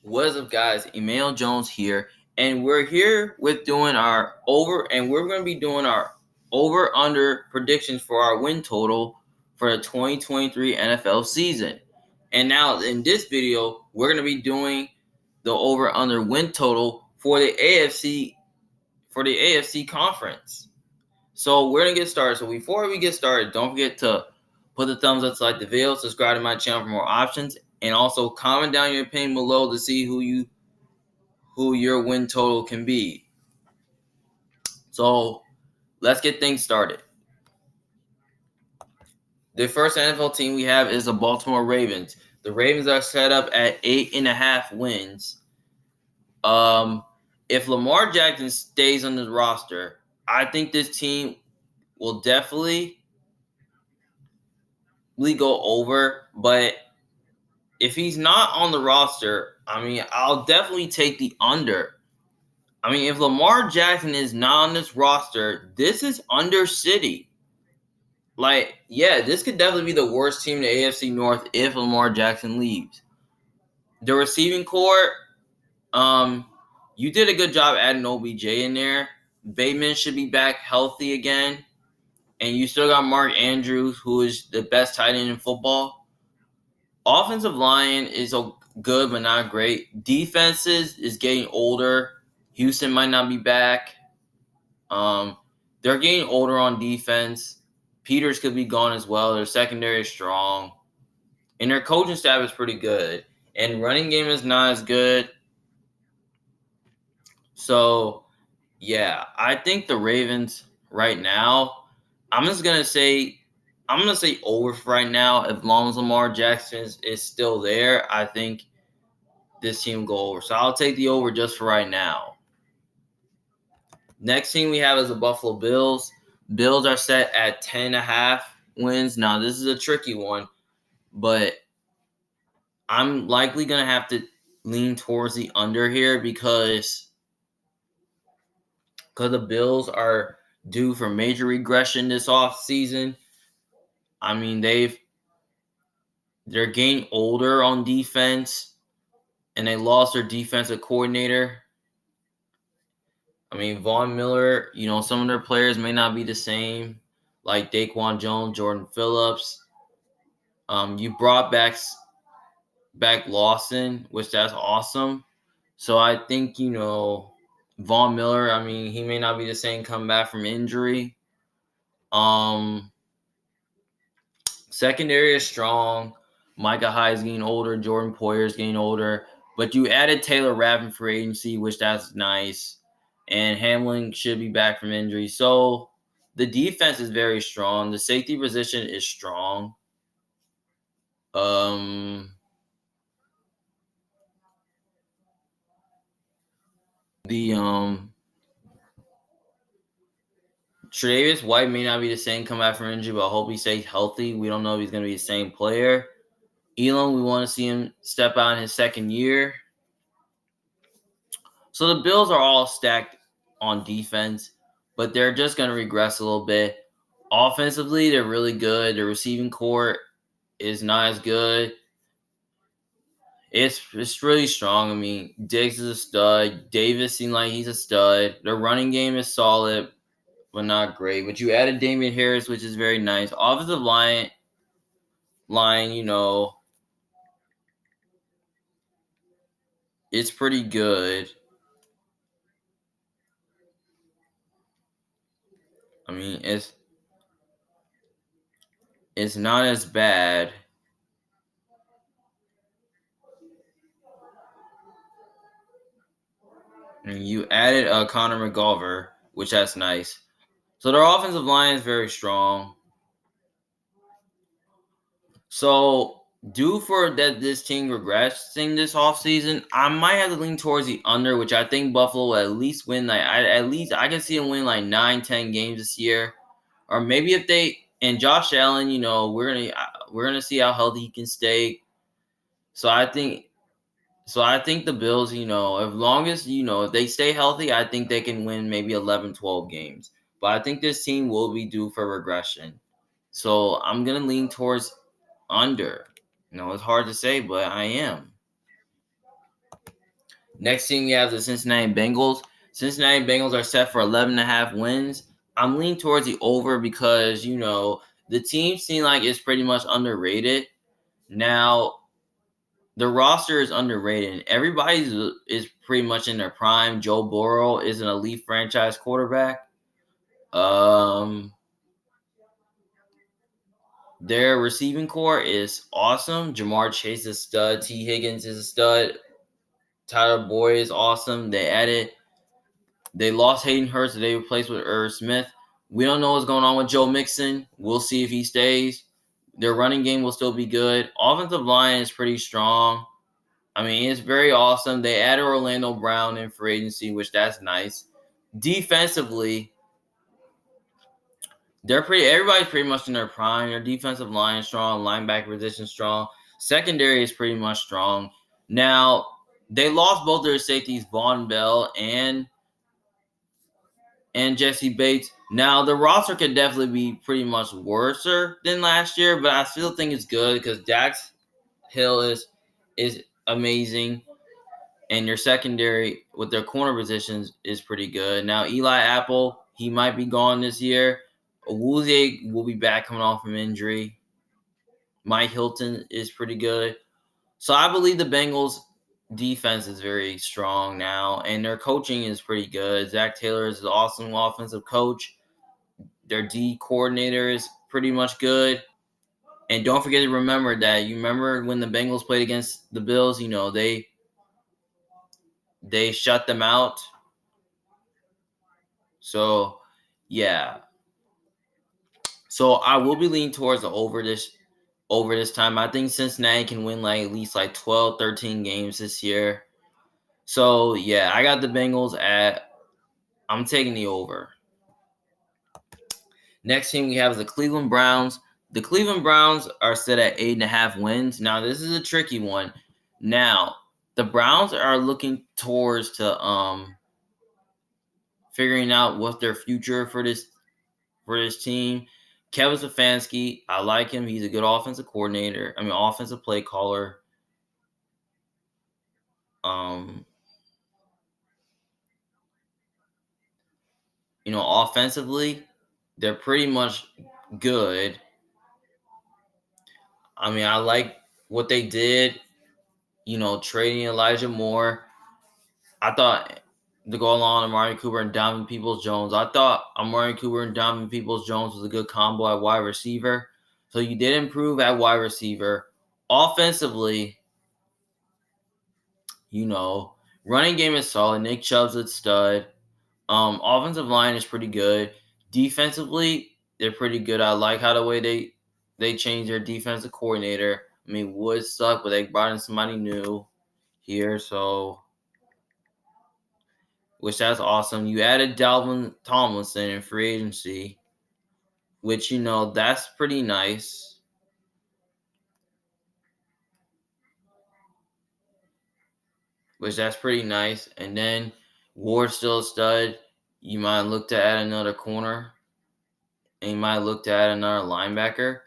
What's up, guys? Emmanuel Jones here, and we're here with doing our we're going to be doing our over/under predictions for our win total for the 2023 NFL season. And now in this video, we're going to be doing the over/under win total for the AFC conference. So we're going to get started. So before we get started, don't forget to put the thumbs up to like the video, subscribe to my channel for more options, and also comment down your opinion below to see who your win total can be. So let's get things started. The first NFL team we have is the Baltimore Ravens. The Ravens are set up at 8.5 wins. If Lamar Jackson stays on the roster, I think this team will definitely go over. But if he's not on the roster, I'll definitely take the under. If Lamar Jackson is not on this roster, this is under city. This could definitely be the worst team in the AFC North if Lamar Jackson leaves. The receiving core, you did a good job adding OBJ in there. Bateman should be back healthy again. And you still got Mark Andrews, who is the best tight end in football. Offensive line is good, but not great. Defenses is getting older. Houston might not be back. They're getting older on defense. Peters could be gone as well. Their secondary is strong. And their coaching staff is pretty good. And running game is not as good. So, yeah, I think the Ravens right now, I'm going to say over for right now. As long as Lamar Jackson is still there, I think this team will go over. So I'll take the over just for right now. Next team we have is the Buffalo Bills. Bills are set at 10.5 wins. Now, this is a tricky one, but I'm likely going to have to lean towards the under here because the Bills are due for major regression this offseason. They're getting older on defense, and they lost their defensive coordinator. Von Miller, some of their players may not be the same, like Daquan Jones, Jordan Phillips. You brought back Lawson, which that's awesome. So I think, Von Miller, he may not be the same coming back from injury. Secondary is strong. Micah Hyde's getting older. Jordan Poyer's getting older. But you added Taylor Rapp for agency, which that's nice. And Hamlin should be back from injury. So the defense is very strong. The safety position is strong. Tre'Davious White may not be the same come back from injury, but I hope he stays healthy. We don't know if he's going to be the same player. Elam, we want to see him step out in his second year. So the Bills are all stacked on defense, but they're just going to regress a little bit. Offensively, they're really good. The receiving core is not as good. It's really strong. Diggs is a stud. Davis seems like he's a stud. Their running game is solid, but not great. But you added Damian Harris, which is very nice. Offensive line, it's pretty good. It's not as bad. You added Connor McGovern, which that's nice. So their offensive line is very strong. So due for that this team regressing this offseason, I might have to lean towards the under, which I think Buffalo will at least win. I can see them win 9-10 games this year. Or maybe if they and Josh Allen, we're gonna see how healthy he can stay. So I think the Bills, as long as, if they stay healthy, I think they can win maybe 11, 12 games. But I think this team will be due for regression. So I'm going to lean towards under. It's hard to say, but I am. Next team, we have the Cincinnati Bengals. Cincinnati Bengals are set for 11.5 wins. I'm leaning towards the over because, the team seems like it's pretty much underrated. Now, the roster is underrated. Everybody is pretty much in their prime. Joe Burrow is an elite franchise quarterback. Their receiving core is awesome. Jamar Chase is a stud. T. Higgins is a stud. Tyler Boyd is awesome. They lost Hayden Hurst. They replaced with Irv Smith. We don't know what's going on with Joe Mixon. We'll see if he stays. Their running game will still be good. Offensive line is pretty strong. I mean, it's very awesome. They added Orlando Brown in free agency, which that's nice. Defensively, everybody's pretty much in their prime. Their defensive line is strong, linebacker position strong. Secondary is pretty much strong. Now, they lost both their safeties, Von Bell and Jesse Bates. Now, the roster could definitely be pretty much worse than last year, but I still think it's good because Dax Hill is amazing, and your secondary with their corner positions is pretty good. Now, Eli Apple, he might be gone this year. Awuzie will be back coming off from injury. Mike Hilton is pretty good. So I believe the Bengals defense is very strong now, and their coaching is pretty good. Zach Taylor is an awesome offensive coach. Their D coordinator is pretty much good. And don't forget to remember that. You remember when the Bengals played against the Bills, they shut them out. So, yeah. So I will be leaning towards the over this time. I think Cincinnati can win at least 12, 13 games this year. So, yeah, I got the Bengals I'm taking the over. Next team we have is the Cleveland Browns. The Cleveland Browns are set at 8.5 wins. Now, this is a tricky one. Now, the Browns are looking towards to figuring out what's their future for this team. Kevin Stefanski, I like him. He's a good offensive coordinator. Offensive play caller. Offensively, they're pretty much good. I like what they did, trading Elijah Moore. I thought to go along Amari Cooper and Donovan Peoples-Jones. I thought Amari Cooper and Donovan Peoples-Jones was a good combo at wide receiver. So you did improve at wide receiver. Offensively, running game is solid. Nick Chubb's a stud. Offensive line is pretty good. Defensively, they're pretty good. I like how the way they changed their defensive coordinator. Woods sucked, but they brought in somebody new here, which that's awesome. You added Dalvin Tomlinson in free agency, which, that's pretty nice. And then Ward's still a stud. You might look to add another corner, and you might look to add another linebacker.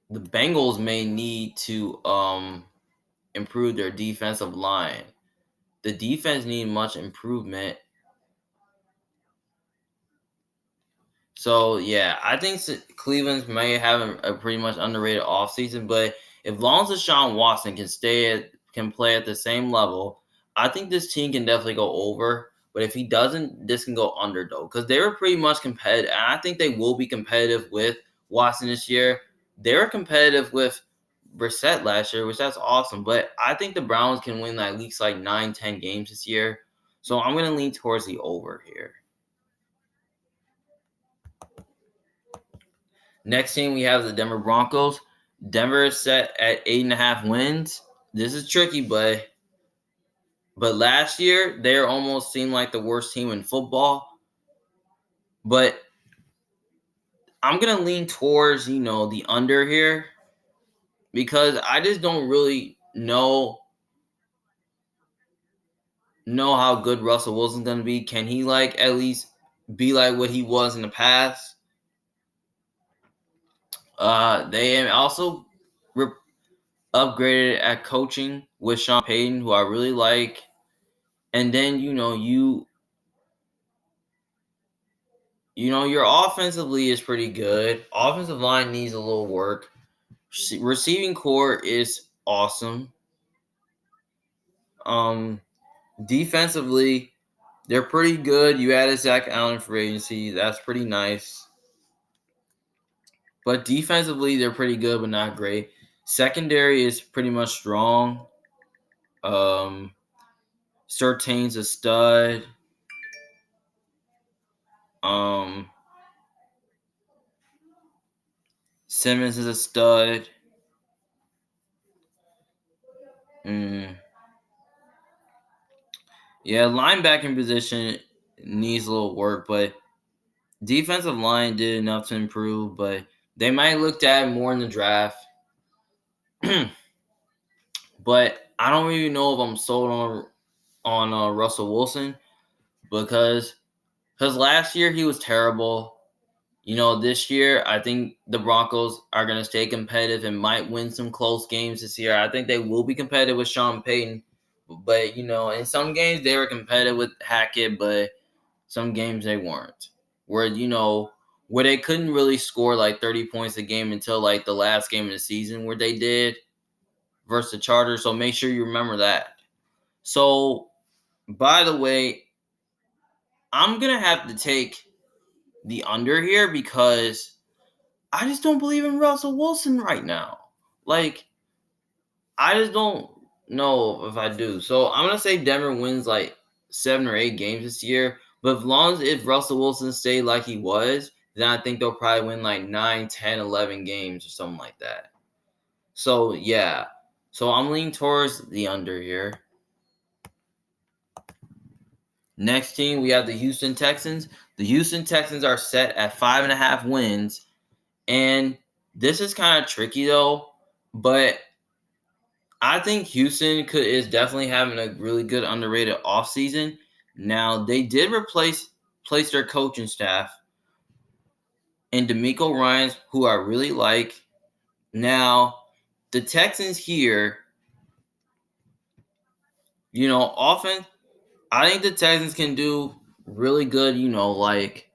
The Bengals may need to improve their defensive line. The defense needs much improvement. So, yeah, I think Cleveland may have a pretty much underrated offseason, but as long as Deshaun Watson can play at the same level, I think this team can definitely go over. But if he doesn't, this can go under, though, because they were pretty much competitive. And I think they will be competitive with Watson this year. They were competitive with Brissett last year, which that's awesome. But I think the Browns can win at least 9, 10 games this year. So I'm going to lean towards the over here. Next team, we have the Denver Broncos. Denver is set at 8.5 wins. This is tricky, but last year, they almost seemed like the worst team in football. But I'm going to lean towards, the under here because I just don't really know how good Russell Wilson's going to be. Can he, at least be like what he was in the past? They also upgraded at coaching with Sean Payton, who I really like. And then, your offensively is pretty good. Offensive line needs a little work. Receiving core is awesome. Defensively, they're pretty good. You added Zach Allen for agency. That's pretty nice. But defensively, they're pretty good, but not great. Secondary is pretty much strong. Surtain's a stud. Simmons is a stud. Yeah, linebacking position needs a little work, but defensive line did enough to improve, but they might look to add more in the draft. But I don't really know if I'm sold on Russell Wilson because last year he was terrible. This year I think the Broncos are going to stay competitive and might win some close games this year. I think they will be competitive with Sean Payton. But, in some games they were competitive with Hackett, but some games they weren't. Where they couldn't really score like 30 points a game until like the last game of the season where they did versus the Chargers. So make sure you remember that. So, by the way, I'm going to have to take the under here because I just don't believe in Russell Wilson right now. Like, I just don't know if I do. So I'm going to say Denver wins like 7 or 8 games this year. But as long as if Russell Wilson stayed like he was, then I think they'll probably win like 9, 10, 11 games or something like that. So, yeah. So I'm leaning towards the under here. Next team, we have the Houston Texans. The Houston Texans are set at 5.5 wins. And this is kind of tricky, though. But I think Houston is definitely having a really good underrated offseason. Now, they did replace their coaching staff and DeMeco Ryans, who I really like. Now, the Texans here, often, I think the Texans can do really good, like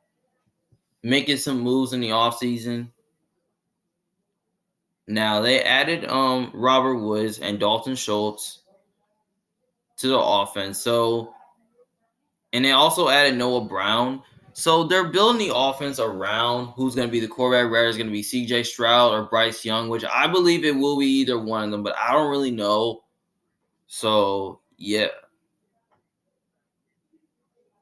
making some moves in the offseason. Now, they added Robert Woods and Dalton Schultz to the offense. And they also added Noah Brown. So they're building the offense around who's going to be the quarterback, whether it's going to be CJ Stroud or Bryce Young, which I believe it will be either one of them, but I don't really know. So, yeah.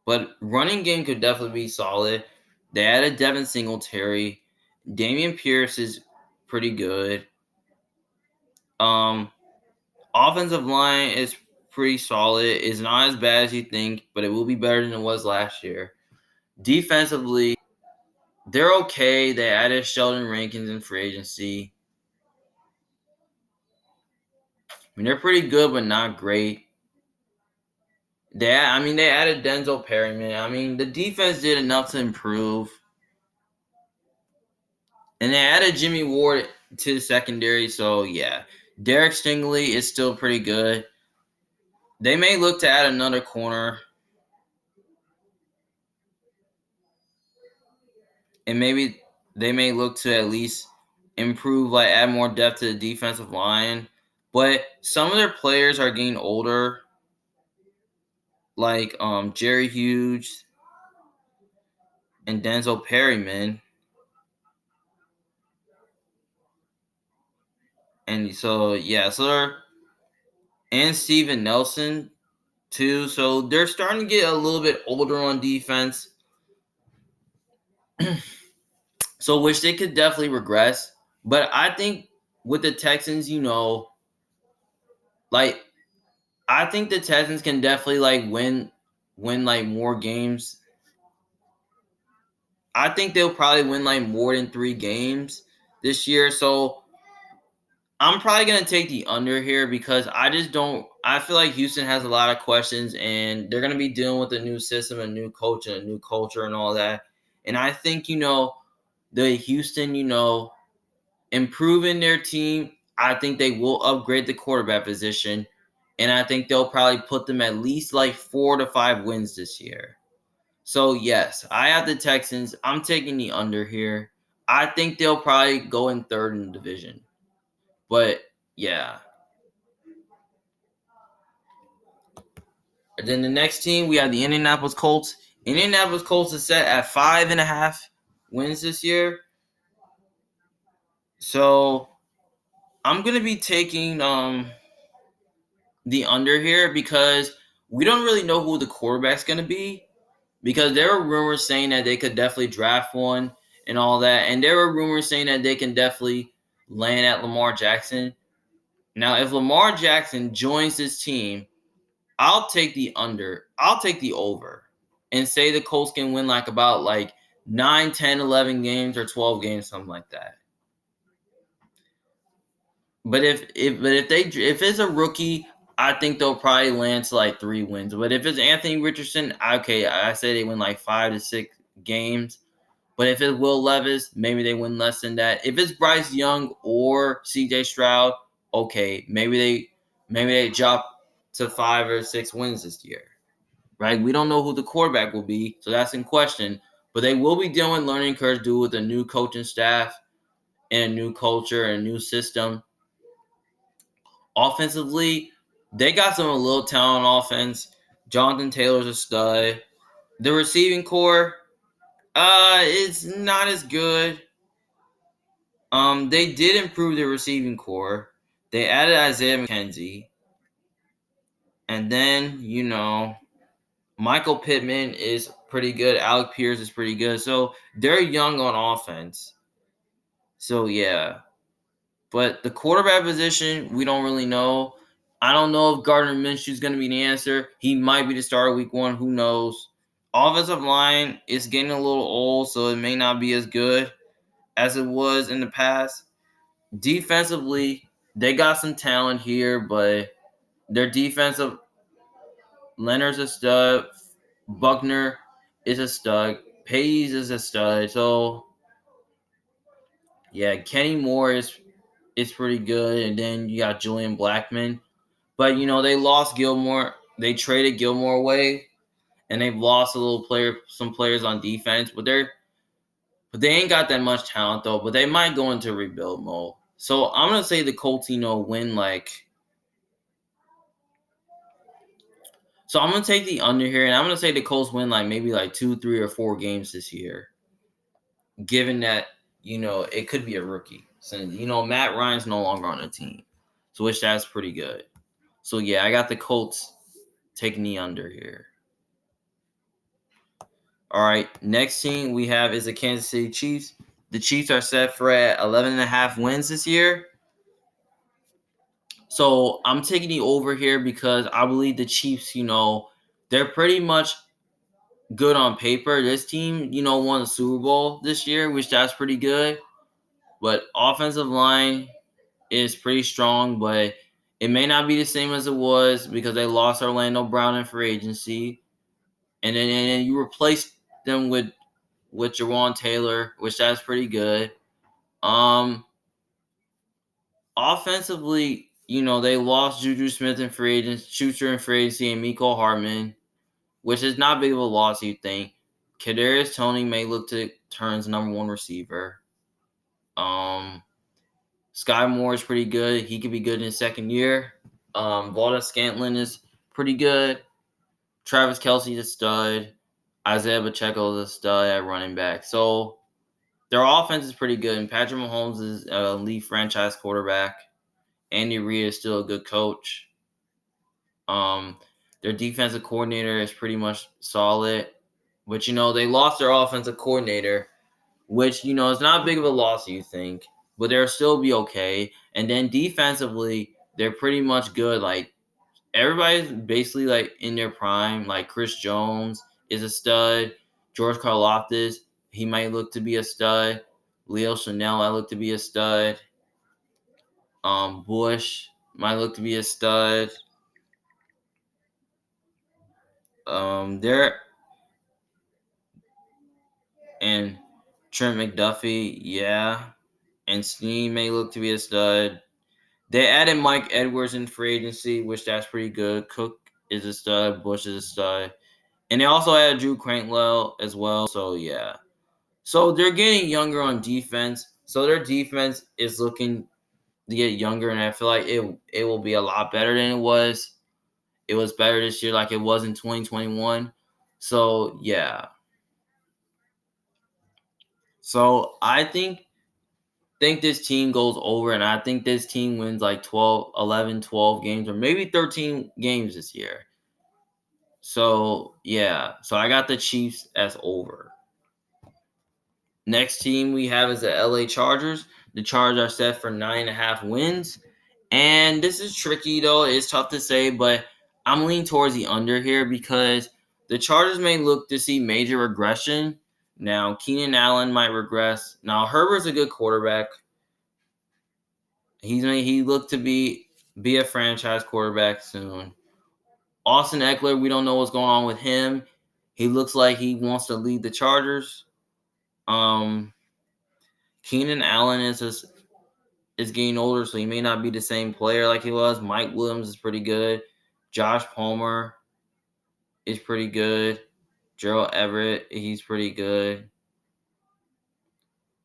But running game could definitely be solid. They added Devin Singletary. Dameon Pierce is pretty good. Offensive line is pretty solid. It's not as bad as you think, but it will be better than it was last year. Defensively, they're okay. They added Sheldon Rankins in free agency. I mean, they're pretty good, but not great. They added Denzel Perryman. I mean, the defense did enough to improve. And they added Jimmy Ward to the secondary, so yeah. Derek Stingley is still pretty good. They may look to add another corner. And maybe they may look to at least improve, like add more depth to the defensive line. But some of their players are getting older, like Jerry Hughes and Denzel Perryman. And so and Steven Nelson too. So they're starting to get a little bit older on defense. So which they could definitely regress. But I think with the Texans, like I think the Texans can definitely like win like more games. I think they'll probably win like more than 3 games this year. So I'm probably going to take the under here because I feel like Houston has a lot of questions and they're going to be dealing with a new system, a new coach, and a new culture and all that. And I think, the Houston, improving their team I think they will upgrade the quarterback position, and I think they'll probably put them at least like 4 to 5 wins this year. So yes, I have the Texans. I'm taking the under here. I think they'll probably go in third in the division. But yeah. And then the next team, we have the Indianapolis Colts. Indianapolis Colts is set at 5.5 wins this year. So I'm gonna be taking the under here because we don't really know who the quarterback's gonna be. Because there were rumors saying that they could definitely draft one and all that, and there were rumors saying that they can definitely land at Lamar Jackson. Now, if Lamar Jackson joins this team, I'll take the under. I'll take the over and say the Colts can win like about like 9, 10, 11 games or 12 games, something like that. But if it's a rookie, I think they'll probably land to like 3 wins. But if it's Anthony Richardson, okay, I say they win like 5 to 6 games. But if it's Will Levis, maybe they win less than that. If it's Bryce Young or CJ Stroud, okay, maybe they drop to 5 or 6 wins this year. Right? We don't know who the quarterback will be, so that's in question. But they will be dealing with learning curves due with a new coaching staff and a new culture and a new system. Offensively, they got some little talent on offense. Jonathan Taylor's a stud. The receiving core, it's not as good. They did improve their receiving core. They added Isaiah McKenzie. And then, Michael Pittman is pretty good. Alec Pierce is pretty good. So they're young on offense. So yeah. But the quarterback position, we don't really know. I don't know if Gardner Minshew is going to be the answer. He might be the starter week 1. Who knows? Offensive line is getting a little old, so it may not be as good as it was in the past. Defensively, they got some talent here, but their defensive Leonard's a stud. Buckner is a stud. Pays is a stud. So yeah, Kenny Moore is pretty good, and then you got Julian Blackman. But they lost Gilmore. They traded Gilmore away, and they've lost some players on defense. But they ain't got that much talent though. But they might go into rebuild mode. So I'm gonna say the Colts, win like. So I'm gonna take the under here, and I'm gonna say the Colts win like maybe like 2, 3, or 4 games this year. Given that it could be a rookie, since Matt Ryan's no longer on the team, so which that's pretty good. So yeah, I got the Colts taking the under here. All right, next team we have is the Kansas City Chiefs. The Chiefs are set for at 11.5 wins this year. So I'm taking the over here because I believe the Chiefs, they're pretty much good on paper. This team, won the Super Bowl this year, which that's pretty good. But offensive line is pretty strong, but it may not be the same as it was because they lost Orlando Brown in free agency. And then you replaced them with Jawan Taylor, which that's pretty good. Offensively, they lost Juju Smith in free agency, Schuster in free agency, and Mecole Hardman, which is not big of a loss, you think. Kadarius Toney may look to turn as number 1 receiver. Sky Moore is pretty good. He could be good in his second year. Valdez Scantling is pretty good. Travis Kelce's a stud. Isaiah Pacheco is a stud at running back. So their offense is pretty good. And Patrick Mahomes is an elite franchise quarterback. Andy Reid is still a good coach. Their defensive coordinator is pretty much solid. But, they lost their offensive coordinator, which, is not big of a loss, you think. But they'll still be okay. And then defensively, they're pretty much good. Like, everybody's basically, like, in their prime. Like, Chris Jones is a stud. George Karlaftis, he might look to be a stud. Leo Chanel might look to be a stud. Bush might look to be a stud. There and Trent McDuffie, yeah. And Snead may look to be a stud. They added Mike Edwards in free agency, which that's pretty good. Cook is a stud. Bush is a stud. And they also added Drew Crankwell as well. So, yeah. So, they're getting younger on defense. So, their defense is looking to get younger, and I feel like it will be a lot better than it was. It was better this year like it was in 2021. So, yeah. So, I think this team goes over, and I think this team wins like 12, 11, 12 games, or maybe 13 games this year. So, yeah. So, I got the Chiefs as over. Next team we have is the LA Chargers. The Chargers are set for 9.5 wins. And this is tricky, though. It's tough to say, but I'm leaning towards the under here because the Chargers may look to see major regression. Now, Keenan Allen might regress. Now, Herbert's a good quarterback. He looked to be a franchise quarterback soon. Austin Eckler, we don't know what's going on with him. He looks like he wants to lead the Chargers. Keenan Allen is getting older, so he may not be the same player like he was. Mike Williams is pretty good. Josh Palmer is pretty good. Gerald Everett, he's pretty good.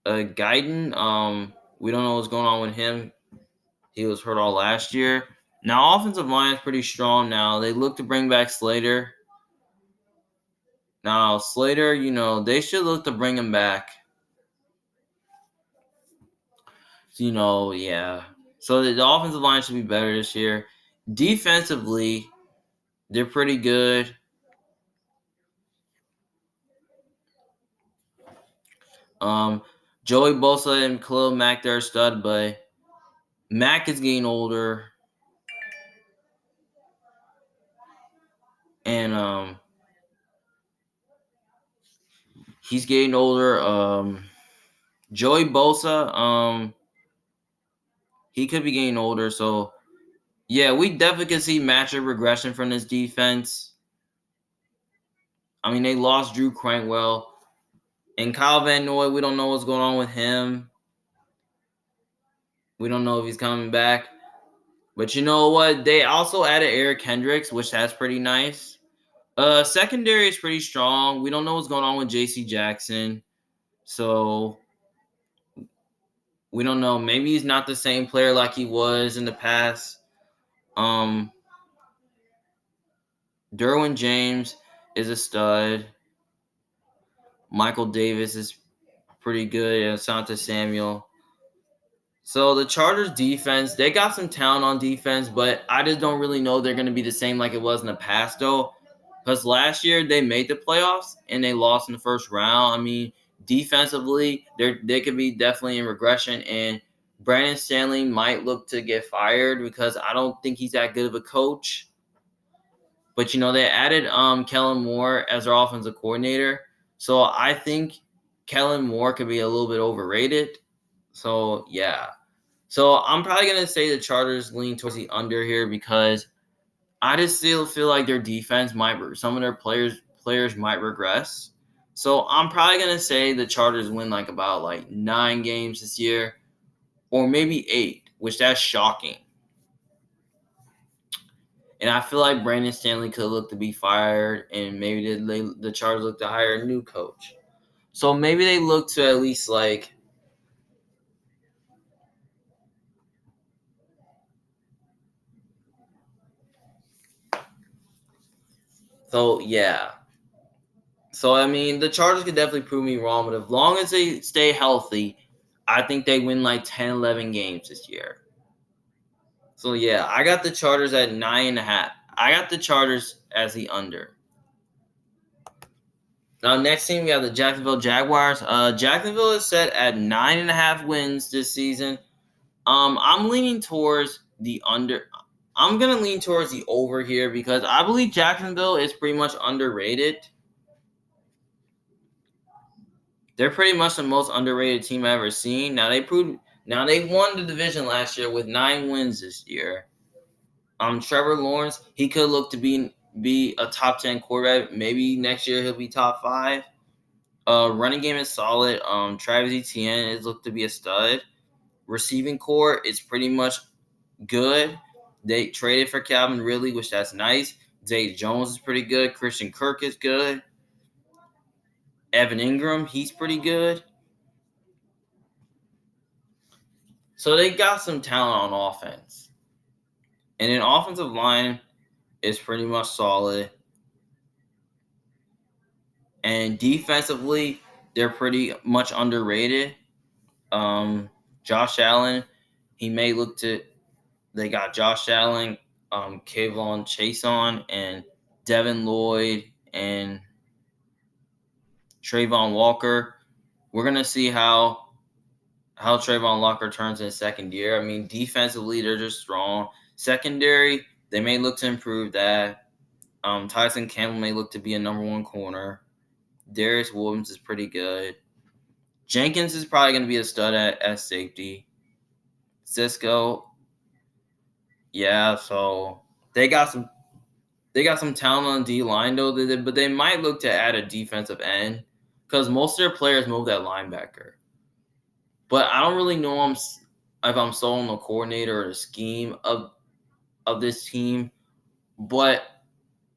Guyton, we don't know what's going on with him. He was hurt all last year. Now, offensive line is pretty strong now. They look to bring back Slater. Now, Slater, they should look to bring him back. Yeah. So the offensive line should be better this year. Defensively, they're pretty good. Joey Bosa and Khalil Mack, they're a stud, but Mack is getting older. And he's getting older. Joey Bosa, he could be getting older. So, yeah, we definitely can see massive regression from this defense. I mean, they lost Drew Crankwell. And Kyle Van Noy, we don't know what's going on with him. We don't know if he's coming back. But you know what? They also added Eric Hendricks, which that's pretty nice. Secondary is pretty strong. We don't know what's going on with J.C. Jackson. So we don't know. Maybe he's not the same player like he was in the past. Derwin James is a stud. Michael Davis is pretty good. And Asante Samuel. So the Chargers defense, they got some talent on defense, but I just don't really know they're going to be the same like it was in the past, though. Because last year they made the playoffs and they lost in the first round. I mean, defensively, they could be definitely in regression, and Brandon Stanley might look to get fired because I don't think he's that good of a coach. But they added Kellen Moore as their offensive coordinator, so I think Kellen Moore could be a little bit overrated. So yeah, so I'm probably gonna say the Chargers lean towards the under here because I just still feel like their defense some of their players might regress. So I'm probably gonna say the Chargers win like about like 9 games this year, or maybe 8, which that's shocking. And I feel like Brandon Stanley could look to be fired, and maybe the Chargers look to hire a new coach. So maybe they look to at least like. So yeah. So I mean, the Chargers could definitely prove me wrong, but as long as they stay healthy, I think they win like 10, 11 games this year. So yeah, I got the Chargers at 9.5. I got the Chargers as the under. Now, next team, we have the Jacksonville Jaguars. Jacksonville is set at 9.5 wins this season. I'm leaning towards the under. I'm gonna lean towards the over here because I believe Jacksonville is pretty much underrated. They're pretty much the most underrated team I've ever seen. Now they won the division last year with 9 wins this year. Trevor Lawrence, he could look to be a top 10 quarterback. Maybe next year he'll be top 5. Running game is solid. Travis Etienne is looked to be a stud. Receiving core is pretty much good. They traded for Calvin Ridley, which that's nice. Zay Jones is pretty good. Christian Kirk is good. Evan Ingram, he's pretty good. So they got some talent on offense. And an offensive line is pretty much solid. And defensively, they're pretty much underrated. Josh Allen, he may look to. They got Josh Allen, Kayvon Chason, and Devin Lloyd and Trayvon Walker. We're gonna see how Trayvon Walker turns in his second year. I mean, defensively, they're just strong. Secondary, they may look to improve that. Tyson Campbell may look to be a number one corner. Darius Williams is pretty good. Jenkins is probably going to be a stud at safety. Cisco, yeah. So they got some talent on D line though, but they might look to add a defensive end because most of their players move that linebacker. But I don't really know if I'm sold on the coordinator or the scheme of this team. But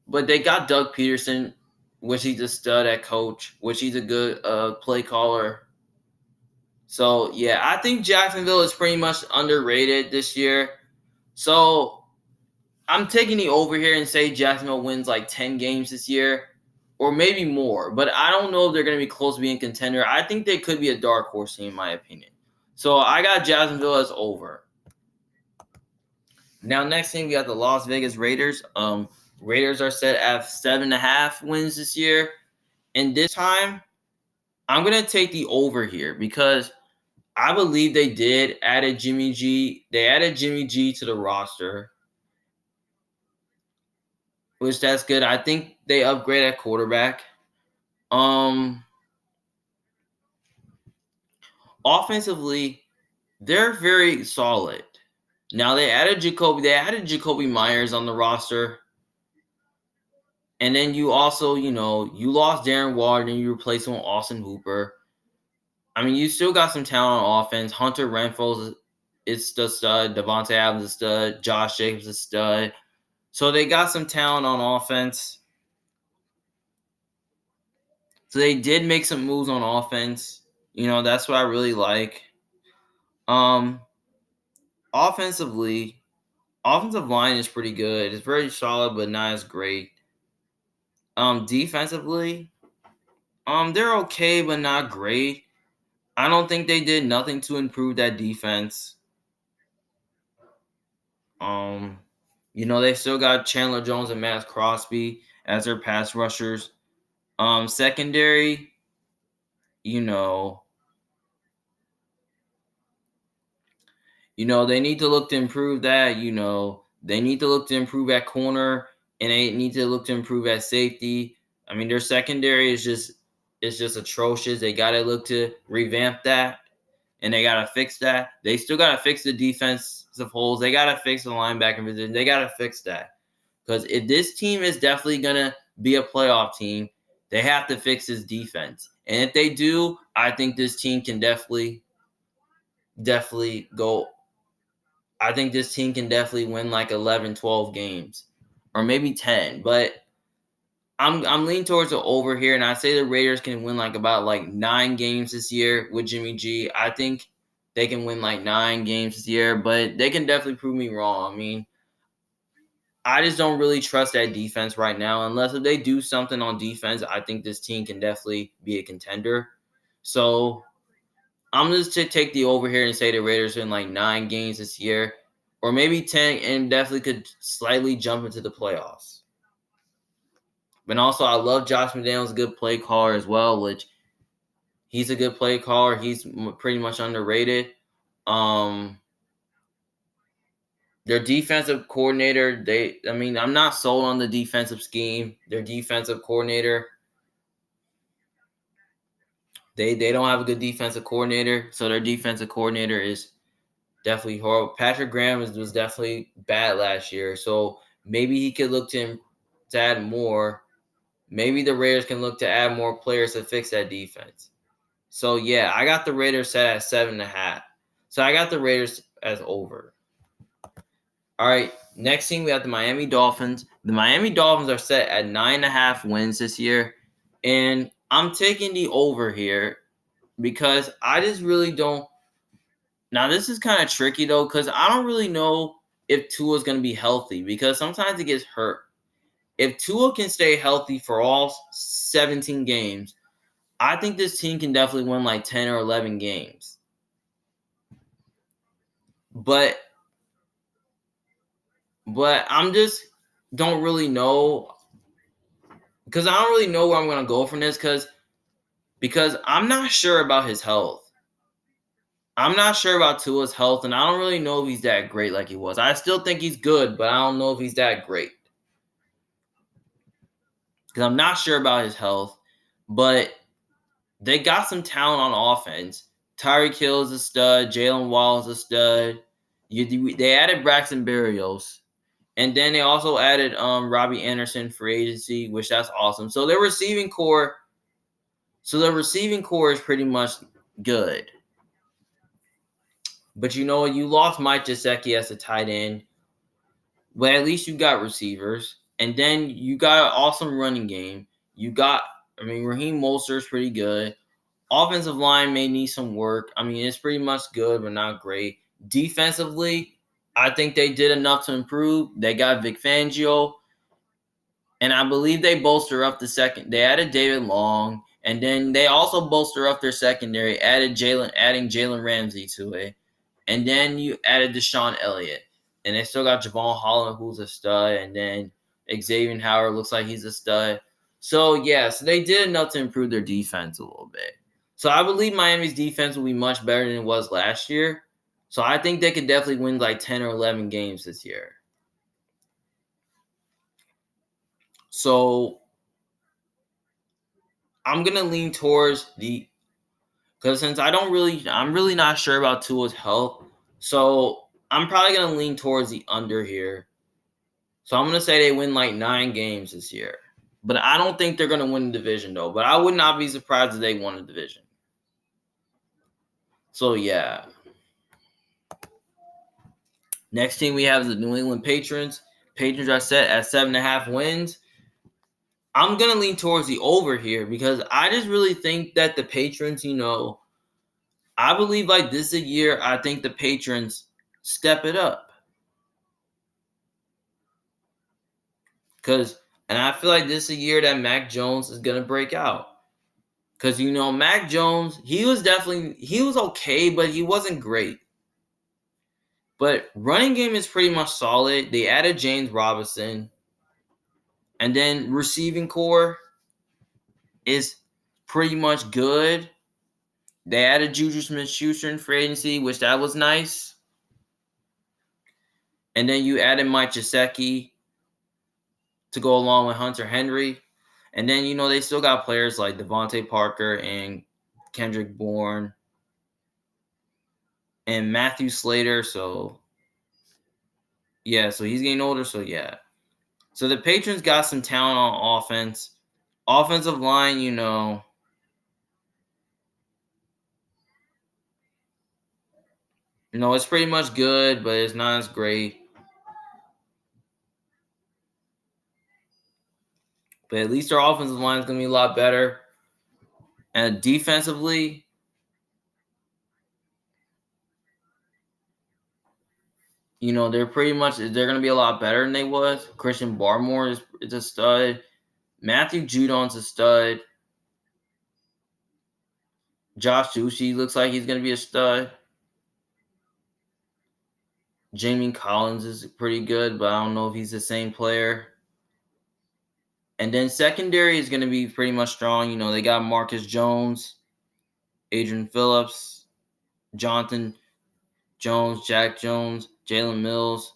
they got Doug Peterson, which he's a stud at coach, which he's a good play caller. So, yeah, I think Jacksonville is pretty much underrated this year. So, I'm taking the over here and say Jacksonville wins like 10 games this year or maybe more. But I don't know if they're going to be close to being contender. I think they could be a dark horse team, in my opinion. So, I got Jacksonville as over. Now, next thing, we got the Las Vegas Raiders. Raiders are set at 7.5 wins this year. And this time, I'm going to take the over here because I believe they did added Jimmy G. They added Jimmy G to the roster, which that's good. I think they upgraded at quarterback. Offensively, they're very solid. Now they added Jacoby Myers on the roster. And then you also, you lost Darren Waller and you replaced him with Austin Hooper. I mean, you still got some talent on offense. Hunter Renfrow is the stud. Devontae Adams is a stud. Josh Jacobs is a stud. So they got some talent on offense. So they did make some moves on offense. That's what I really like. Offensively, offensive line is pretty good. It's very solid, but not as great. Defensively, they're okay, but not great. I don't think they did nothing to improve that defense. They still got Chandler Jones and Matt Crosby as their pass rushers. Secondary, they need to look to improve that. They need to look to improve at corner, and they need to look to improve at safety. I mean, their secondary is just atrocious. They got to look to revamp that, and they got to fix that. They still got to fix the defensive holes. They got to fix the linebacker position. They got to fix that. Because if this team is definitely going to be a playoff team, they have to fix this defense. And if they do, I think this team can definitely go. I think this team can definitely win like 11, 12 games. Or maybe 10. But I'm leaning towards the over here. And I say the Raiders can win about 9 games this year with Jimmy G. I think they can win 9 games this year. But they can definitely prove me wrong. I mean, I just don't really trust that defense right now. Unless if they do something on defense, I think this team can definitely be a contender. So I'm just to take the over here and say the Raiders win 9 games this year. Or maybe 10 and definitely could slightly jump into the playoffs. But also, I love Josh McDaniels, a good play caller as well, which he's a good play caller. He's pretty much underrated. Their defensive coordinator, I'm not sold on the defensive scheme. Their defensive coordinator, they don't have a good defensive coordinator, so their defensive coordinator is definitely horrible. Patrick Graham was definitely bad last year, so maybe he could look to him to add more. Maybe the Raiders can look to add more players to fix that defense. So, yeah, I got the Raiders set at 7.5. So, I got the Raiders as over. All right, next team we have the Miami Dolphins. The Miami Dolphins are set at 9.5 wins this year, and I'm taking the over here because I just really don't. Now this is kind of tricky though because I don't really know if Tua's going to be healthy because sometimes he gets hurt. If Tua can stay healthy for all 17 games, I think this team can definitely win like 10 or 11 games. But I'm just don't really know because I don't really know where I'm going to go from this because I'm not sure about his health. I'm not sure about Tua's health, and I don't really know if he's that great like he was. I still think he's good, but I don't know if he's that great because I'm not sure about his health. But they got some talent on offense. Tyreek Hill is a stud. Jalen Wall is a stud. They added Braxton Berrios. And then they also added Robbie Anderson for agency, which that's awesome. So their receiving core is pretty much good. But you lost Mike Gesicki as a tight end. But at least you got receivers. And then you got an awesome running game. Raheem Mostert is pretty good. Offensive line may need some work. It's pretty much good, but not great. Defensively, I think they did enough to improve. They got Vic Fangio, and I believe they bolster up the second. They added David Long, and then they also bolster up their secondary, adding Jalen Ramsey to it. And then you added Deshaun Elliott. And they still got Javon Holland, who's a stud, and then Xavier Howard looks like he's a stud. So they did enough to improve their defense a little bit. So I believe Miami's defense will be much better than it was last year. So I think they could definitely win like 10 or 11 games this year. So I'm going to lean towards because since I'm really not sure about Tua's health. So I'm probably going to lean towards the under here. So I'm going to say they win like 9 games this year. But I don't think they're going to win the division though. But I would not be surprised if they won the division. So yeah. Next team we have is the New England Patriots. Patriots are set at 7.5 wins. I'm going to lean towards the over here because I just really think that the Patriots, I believe like this is a year I think the Patriots step it up. And I feel like this is a year that Mac Jones is going to break out. Because, Mac Jones, he was okay, but he wasn't great. But running game is pretty much solid. They added James Robinson. And then receiving core is pretty much good. They added Juju Smith-Schuster in free agency, which that was nice. And then you added Mike Gesicki to go along with Hunter Henry. And then, they still got players like Devontae Parker and Kendrick Bourne and Matthew Slater. So, so he's getting older. So, So the Patriots got some talent on offense. Offensive line, it's pretty much good, but it's not as great. But at least their offensive line is going to be a lot better. And defensively, they're going to be a lot better than they was. Christian Barmore is a stud. Matthew Judon's a stud. Josh Ducey looks like he's going to be a stud. Jamie Collins is pretty good, but I don't know if he's the same player. And then secondary is going to be pretty much strong. They got Marcus Jones, Adrian Phillips, Jonathan Jones, Jack Jones, Jalen Mills.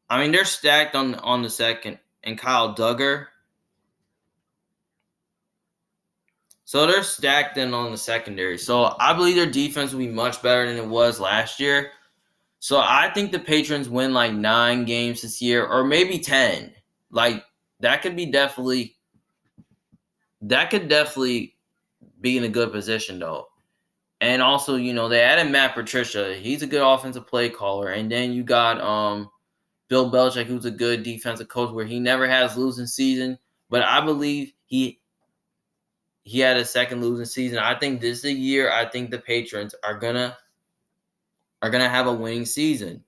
They're stacked on the second. And Kyle Duggar. So they're stacked in on the secondary. So I believe their defense will be much better than it was last year. So I think the Patriots win like 9 games this year, or maybe 10. Like that could definitely be in a good position though. And also, they added Matt Patricia. He's a good offensive play caller. And then you got Bill Belichick, who's a good defensive coach, where he never has losing season. But I believe he had a second losing season. I think this is the year. I think the Patriots are gonna have a winning season.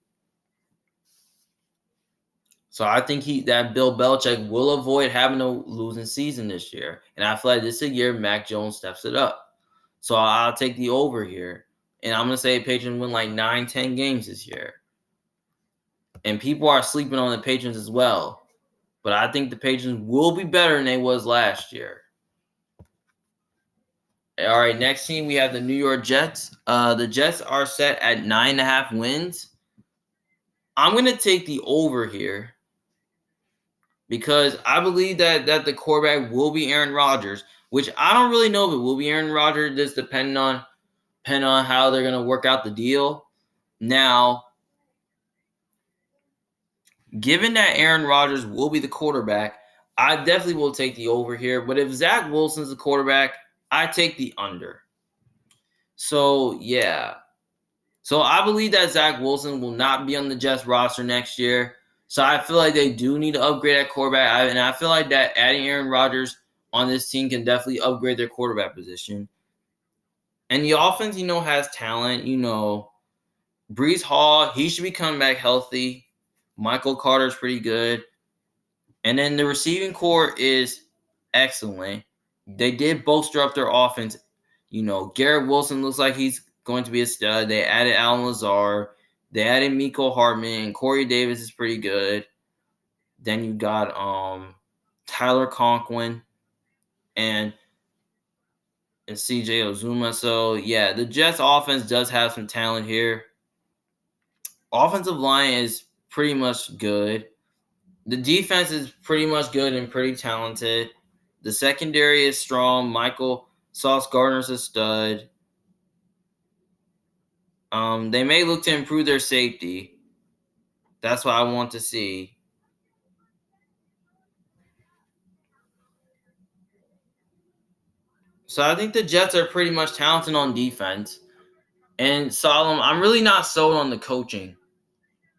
So I think that Bill Belichick will avoid having a losing season this year. And I feel like this is a year Mac Jones steps it up. So I'll take the over here. And I'm going to say Patriots win like 9-10 games this year. And people are sleeping on the Patriots as well. But I think the Patriots will be better than they was last year. All right, next team we have the New York Jets. The Jets are set at 9.5 wins. I'm going to take the over here, because I believe that the quarterback will be Aaron Rodgers, which I don't really know if it will be Aaron Rodgers, just depending on how they're going to work out the deal. Now, given that Aaron Rodgers will be the quarterback, I definitely will take the over here. But if Zach Wilson's the quarterback, I take the under. So, yeah. So, I believe that Zach Wilson will not be on the Jets roster next year. So I feel like they do need to upgrade at quarterback. And I feel like that adding Aaron Rodgers on this team can definitely upgrade their quarterback position. And the offense, has talent. Breece Hall, he should be coming back healthy. Michael Carter's pretty good. And then the receiving core is excellent. They did bolster up their offense. Garrett Wilson looks like he's going to be a stud. They added Alan Lazard. They added Mecole Hardman. Corey Davis is pretty good. Then you got Tyler Conklin and CJ Uzomah. So, yeah, the Jets offense does have some talent here. Offensive line is pretty much good. The defense is pretty much good and pretty talented. The secondary is strong. Michael Sauce Gardner's a stud. They may look to improve their safety. That's what I want to see. So I think the Jets are pretty much talented on defense. And Solomon, I'm really not sold on the coaching.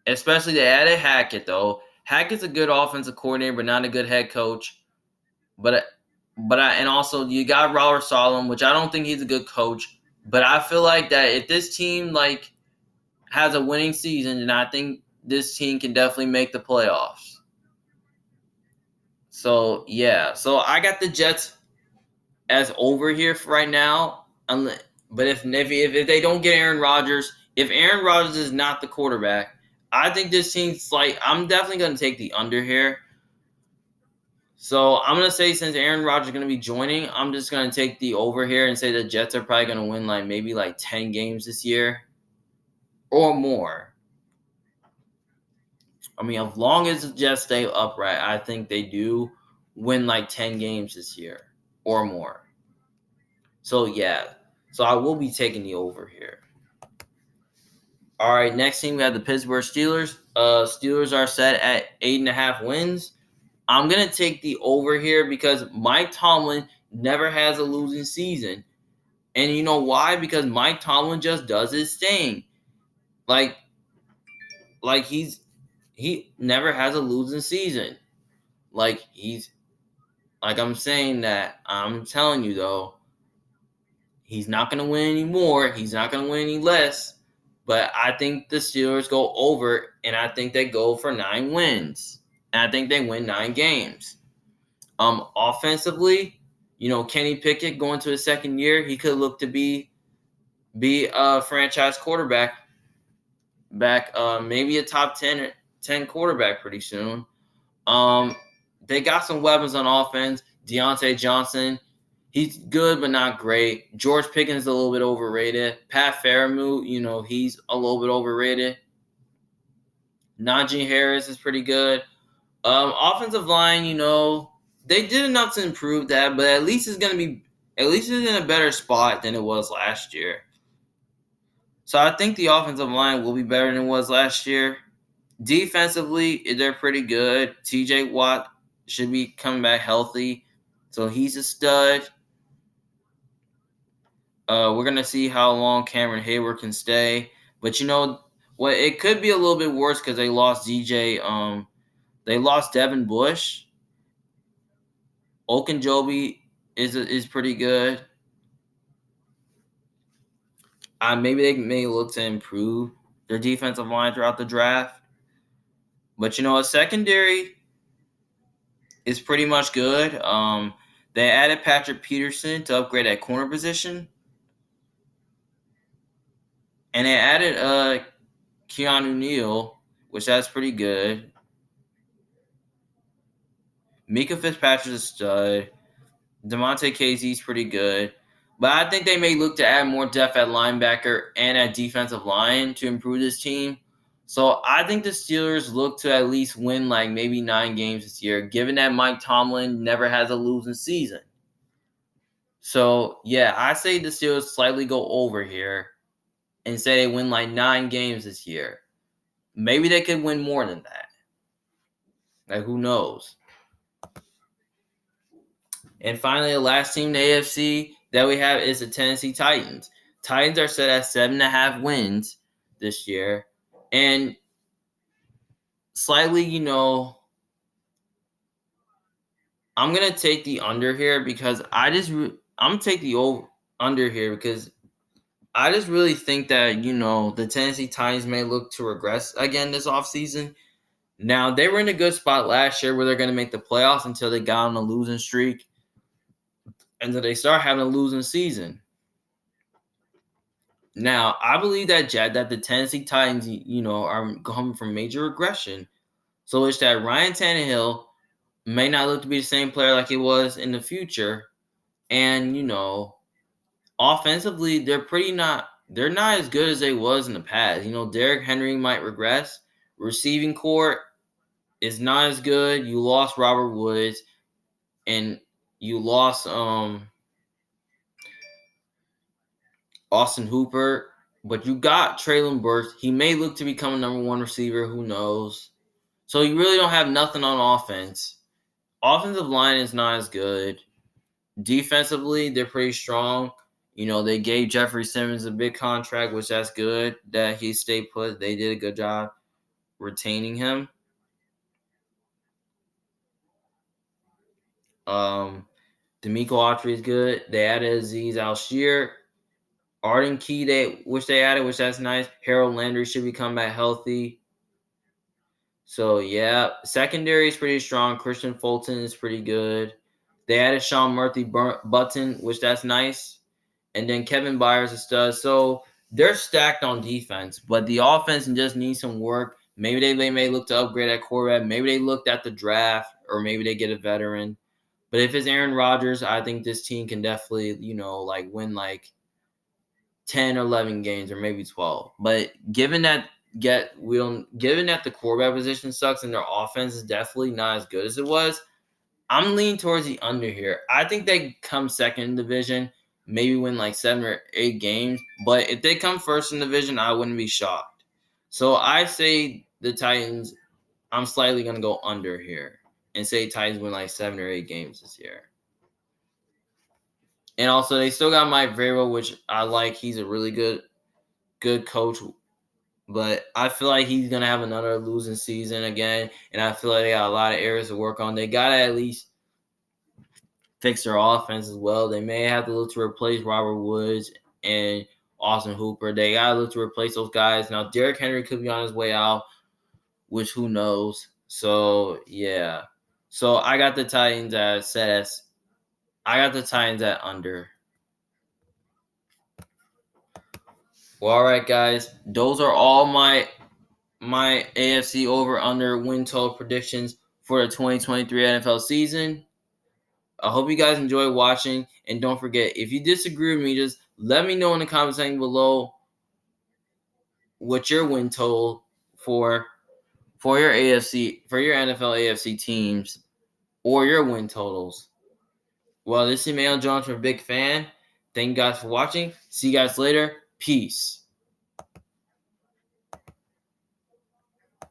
Especially they added Hackett, though. Hackett's a good offensive coordinator, but not a good head coach. And also you got Robert Solomon, which I don't think he's a good coach. But I feel like that if this team has a winning season, then I think this team can definitely make the playoffs. So yeah, so I got the Jets as over here for right now. But if they don't get Aaron Rodgers, if Aaron Rodgers is not the quarterback, I think this team's I'm definitely going to take the under here. So I'm going to say, since Aaron Rodgers is going to be joining, I'm just going to take the over here and say the Jets are probably going to win maybe 10 games this year or more. I mean, as long as the Jets stay upright, I think they do win 10 games this year or more. So yeah, so I will be taking the over here. All right, next team we have the Pittsburgh Steelers. Steelers are set at 8.5 wins. I'm going to take the over here because Mike Tomlin never has a losing season. And you know why? Because Mike Tomlin just does his thing. He never has a losing season. I'm saying that. I'm telling you, though, he's not going to win any more. He's not going to win any less. But I think the Steelers go over, and I think they go for 9 wins. And I think they win 9 games. Offensively, Kenny Pickett going to his second year, he could look to be a franchise quarterback back, maybe a top 10 quarterback pretty soon. They got some weapons on offense. Deontay Johnson, he's good but not great. George Pickens is a little bit overrated. Pat Freiermuth, he's a little bit overrated. Najee Harris is pretty good. Offensive line, they did enough to improve that, but at least it's in a better spot than it was last year. So I think the offensive line will be better than it was last year. Defensively, they're pretty good. TJ Watt should be coming back healthy, so he's a stud. We're going to see how long Cameron Hayward can stay. But, Well, it could be a little bit worse because they lost DJ. They lost Devin Bush. Okunjobi is pretty good. Maybe they may look to improve their defensive line throughout the draft. But a secondary is pretty much good. They added Patrick Peterson to upgrade at corner position, and they added Keanu Neal, which that's pretty good. Mika Fitzpatrick's a stud. DeMonte Casey's pretty good. But I think they may look to add more depth at linebacker and at defensive line to improve this team. So I think the Steelers look to at least win like maybe 9 games this year, given that Mike Tomlin never has a losing season. So yeah, I say the Steelers slightly go over here and say they win like 9 games this year. Maybe they could win more than that. Like, who knows? And finally, the last team in the AFC that we have is the Tennessee Titans. Titans are set at 7.5 wins this year. And slightly, I'm going to take the under here because I'm going to take the under here because I just really think that, the Tennessee Titans may look to regress again this offseason. Now, they were in a good spot last year where they're going to make the playoffs until they got on a losing streak. And then they start having a losing season. Now, I believe that the Tennessee Titans, are coming from major regression. So it's that Ryan Tannehill may not look to be the same player like he was in the future. And, offensively, they're not as good as they was in the past. Derrick Henry might regress. Receiving core is not as good. You lost Robert Woods and you lost Austin Hooper, but you got Treylon Burks. He may look to become a number 1 receiver. Who knows? So you really don't have nothing on offense. Offensive line is not as good. Defensively, they're pretty strong. They gave Jeffrey Simmons a big contract, which that's good that he stayed put. They did a good job retaining him. D'Amico Autry is good. They added Aziz Al-Shir. Arden Key, which they added, which that's nice. Harold Landry should be coming back healthy. So, yeah. Secondary is pretty strong. Christian Fulton is pretty good. They added Sean Murphy-Button, which that's nice. And then Kevin Byers is stud. So, they're stacked on defense, but the offense just needs some work. Maybe they may look to upgrade at quarterback. Maybe they looked at the draft, or maybe they get a veteran. But if it's Aaron Rodgers, I think this team can definitely, win 10 or 11 games or maybe 12. But given that the quarterback position sucks and their offense is definitely not as good as it was, I'm leaning towards the under here. I think they come second in the division, maybe win 7 or 8 games. But if they come first in the division, I wouldn't be shocked. So I say the Titans, I'm slightly going to go under here and say Titans win 7 or 8 games this year. And also, they still got Mike Vrabel, which I like. He's a really good coach. But I feel like he's going to have another losing season again. And I feel like they got a lot of areas to work on. They got to at least fix their offense as well. They may have to look to replace Robert Woods and Austin Hooper. They got to look to replace those guys. Now, Derrick Henry could be on his way out, which who knows. So, yeah. So, I got the Titans at under. Well, all right, guys. Those are all my AFC over/under win total predictions for the 2023 NFL season. I hope you guys enjoy watching, and don't forget, if you disagree with me, just let me know in the comment section below what your win total for your NFL AFC teams or your win totals. Well, this is Emmanuel Jones from Big Fan. Thank you guys for watching. See you guys later. Peace.